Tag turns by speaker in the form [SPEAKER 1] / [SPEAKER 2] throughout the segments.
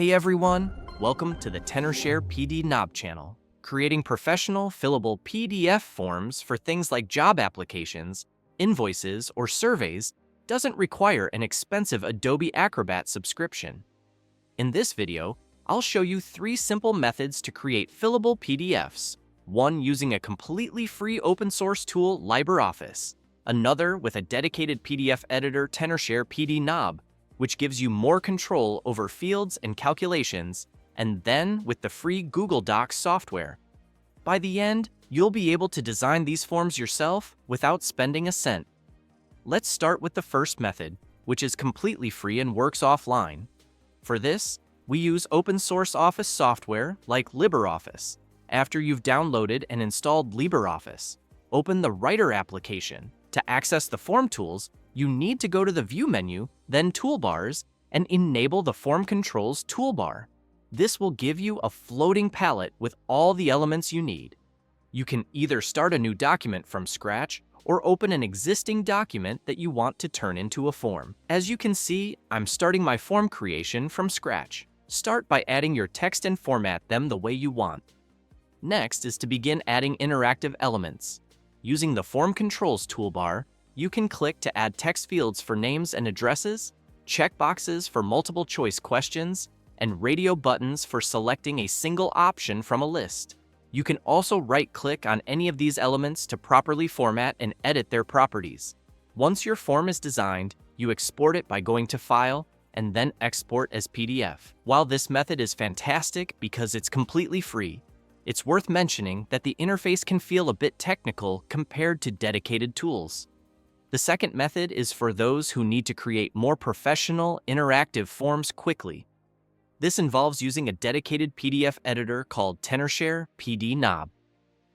[SPEAKER 1] Hey everyone, welcome to the TenorShare PDNob channel. Creating professional, fillable PDF forms for things like job applications, invoices, or surveys doesn't require an expensive Adobe Acrobat subscription. In this video, I'll show you 3 simple methods to create fillable PDFs. One using a completely free open source tool, LibreOffice. Another with a dedicated PDF editor, TenorShare PDNob, which gives you more control over fields and calculations, and then with the free Google Docs software. By the end, you'll be able to design these forms yourself without spending a cent. Let's start with the first method, which is completely free and works offline. For this, we use open source Office software like LibreOffice. After you've downloaded and installed LibreOffice, open the Writer application. To access the form tools, you need to go to the View menu, then Toolbars, and enable the Form Controls toolbar. This will give you a floating palette with all the elements you need. You can either start a new document from scratch or open an existing document that you want to turn into a form. As you can see, I'm starting my form creation from scratch. Start by adding your text and format them the way you want. Next is to begin adding interactive elements. Using the Form Controls toolbar, you can click to add text fields for names and addresses, checkboxes for multiple choice questions, and radio buttons for selecting a single option from a list. You can also right-click on any of these elements to properly format and edit their properties. Once your form is designed, you export it by going to File and then Export as PDF. While this method is fantastic because it's completely free, it's worth mentioning that the interface can feel a bit technical compared to dedicated tools. The second method is for those who need to create more professional, interactive forms quickly. This involves using a dedicated PDF editor called TenorShare PDNob.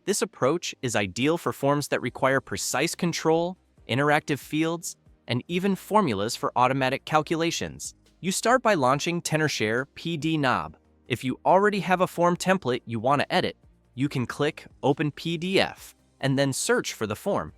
[SPEAKER 1] This approach is ideal for forms that require precise control, interactive fields, and even formulas for automatic calculations. You start by launching TenorShare PDNob. If you already have a form template you want to edit, you can click Open PDF and then search for the form.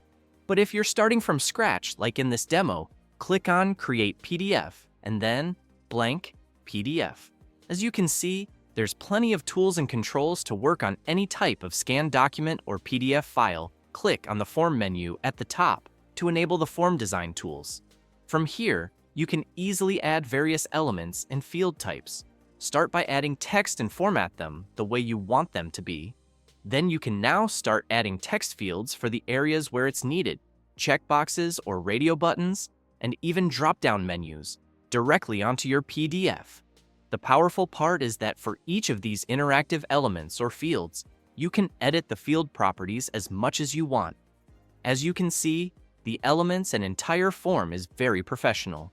[SPEAKER 1] But if you're starting from scratch, like in this demo, click on Create PDF and then blank PDF. As you can see, there's plenty of tools and controls to work on any type of scanned document or PDF file. Click on the Form menu at the top to enable the form design tools. From here, you can easily add various elements and field types. Start by adding text and format them the way you want them to be. Then you can now start adding text fields for the areas where it's needed, checkboxes or radio buttons, and even drop-down menus directly onto your PDF. The powerful part is that for each of these interactive elements or fields, you can edit the field properties as much as you want. As you can see, the elements and entire form is very professional.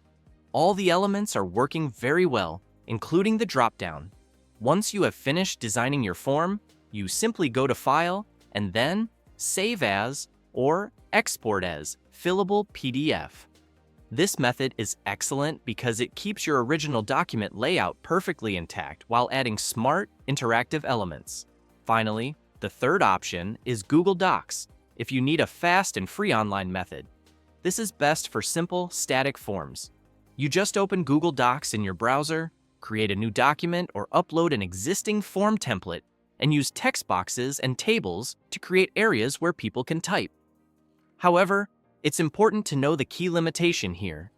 [SPEAKER 1] All the elements are working very well, including the drop-down. Once you have finished designing your form, you simply go to File and then Save As or Export as Fillable PDF. This method is excellent because it keeps your original document layout perfectly intact while adding smart, interactive elements. Finally, the third option is Google Docs if you need a fast and free online method. This is best for simple, static forms. You just open Google Docs in your browser, create a new document, or upload an existing form template, and use text boxes and tables to create areas where people can type. However, it's important to know the key limitation here.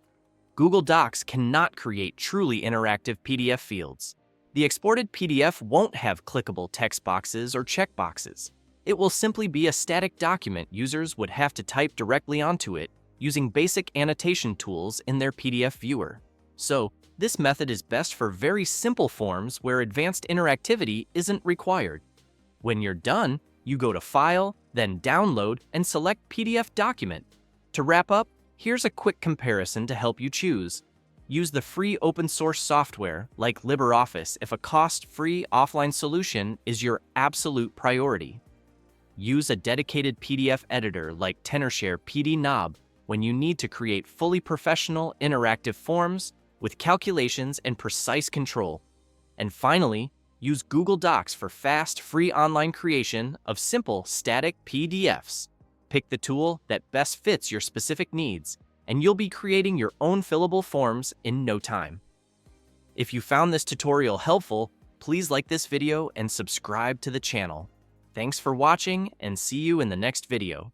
[SPEAKER 1] Google Docs cannot create truly interactive PDF fields. The exported PDF won't have clickable text boxes or checkboxes. It will simply be a static document users would have to type directly onto it using basic annotation tools in their PDF viewer. So, this method is best for very simple forms where advanced interactivity isn't required. When you're done, you go to File, then Download, and select PDF Document. To wrap up, here's a quick comparison to help you choose. Use the free open source software like LibreOffice if a cost-free offline solution is your absolute priority. Use a dedicated PDF editor like TenorShare PDNob when you need to create fully professional interactive forms with calculations and precise control. And finally, use Google Docs for fast, free online creation of simple, static PDFs. Pick the tool that best fits your specific needs, and you'll be creating your own fillable forms in no time. If you found this tutorial helpful, please like this video and subscribe to the channel. Thanks for watching and see you in the next video.